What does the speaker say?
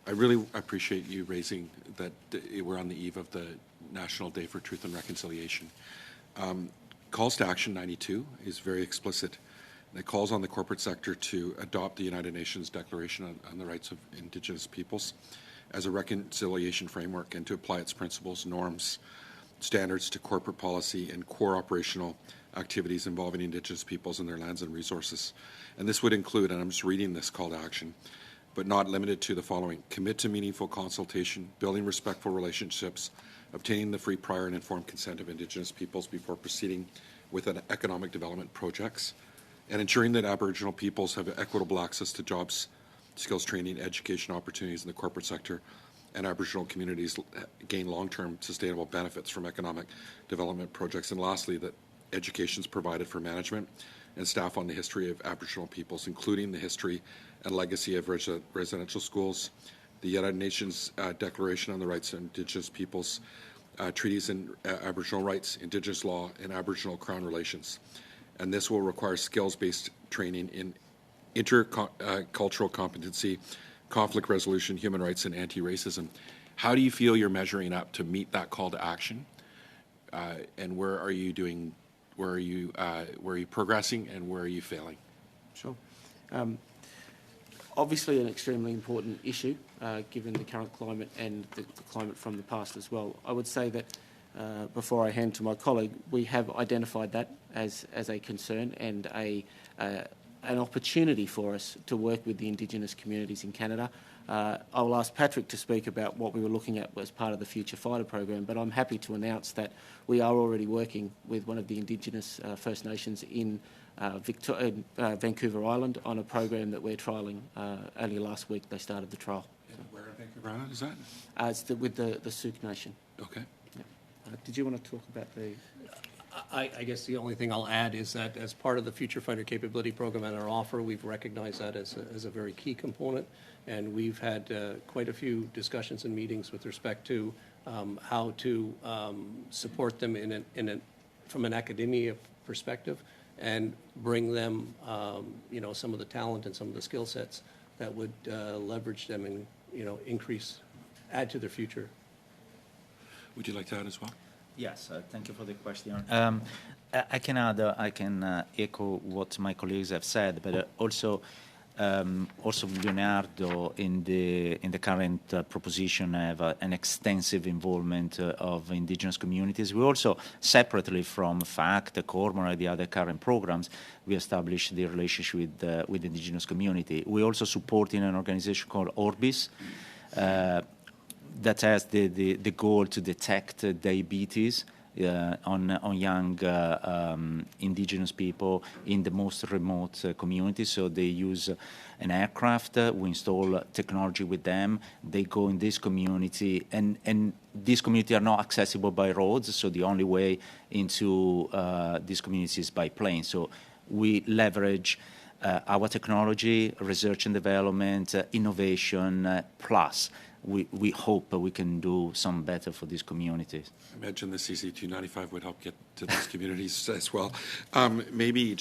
I really appreciate you raising that we're on the eve of the National Day for Truth and Reconciliation. Calls to Action 92 is very explicit. And it calls on the corporate sector to adopt the United Nations Declaration on the Rights of Indigenous Peoples as a reconciliation framework and to apply its principles, norms, standards to corporate policy and core operational activities involving Indigenous peoples and their lands and resources. And this would include, and I'm just reading this call to action, but not limited to the following: commit to meaningful consultation, building respectful relationships, obtaining the free, prior, and informed consent of Indigenous peoples before proceeding with economic development projects, and ensuring that Aboriginal peoples have equitable access to jobs, skills training, education opportunities in the corporate sector, and Aboriginal communities gain long-term sustainable benefits from economic development projects. And lastly, that education is provided for management and staff on the history of Aboriginal peoples, including the history and legacy of residential schools, the United Nations Declaration on the Rights of Indigenous Peoples, treaties in Aboriginal rights, Indigenous law, and Aboriginal Crown relations. And this will require skills-based training in intercultural competency, conflict resolution, human rights, and anti-racism. How do you feel you're measuring up to meet that call to action? And where are you doing? Where are you progressing, and where are you failing? Sure. Obviously, an extremely important issue, given the current climate and the climate from the past as well. I would say that before I hand to my colleague, we have identified that as a concern and an opportunity for us to work with the Indigenous communities in Canada. I will ask Patrick to speak about what we were looking at as part of the Future Fighter program, but I'm happy to announce that we are already working with one of the Indigenous First Nations in Vancouver Island on a program that we're trialling. Only last week they started the trial. And where in Vancouver Island is that? It's with the Sook Nation. Okay. Yeah. Did you want to talk about the... I guess the only thing I'll add is that as part of the Future Fighter Capability Program and our offer, we've recognized that as a very key component, and we've had quite a few discussions and meetings with respect to how to support them from an academia perspective and bring them, some of the talent and some of the skill sets that would leverage them and, add to their future. Would you like to add as well? Yes, thank you for the question. I can add, I can echo what my colleagues have said, but also Leonardo in the current proposition have an extensive involvement of Indigenous communities. We also, separately from FACT, Cormorant, the other current programs, we established the relationship with the Indigenous community. We also support in an organization called Orbis, that has the goal to detect diabetes on young Indigenous people in the most remote communities. So they use an aircraft, we install technology with them, they go in this community, and these communities are not accessible by roads, so the only way into these communities is by plane. So we leverage our technology, research and development, innovation, plus we hope we can do some better for these communities. I imagine the CC295 would help get to these communities as well. Maybe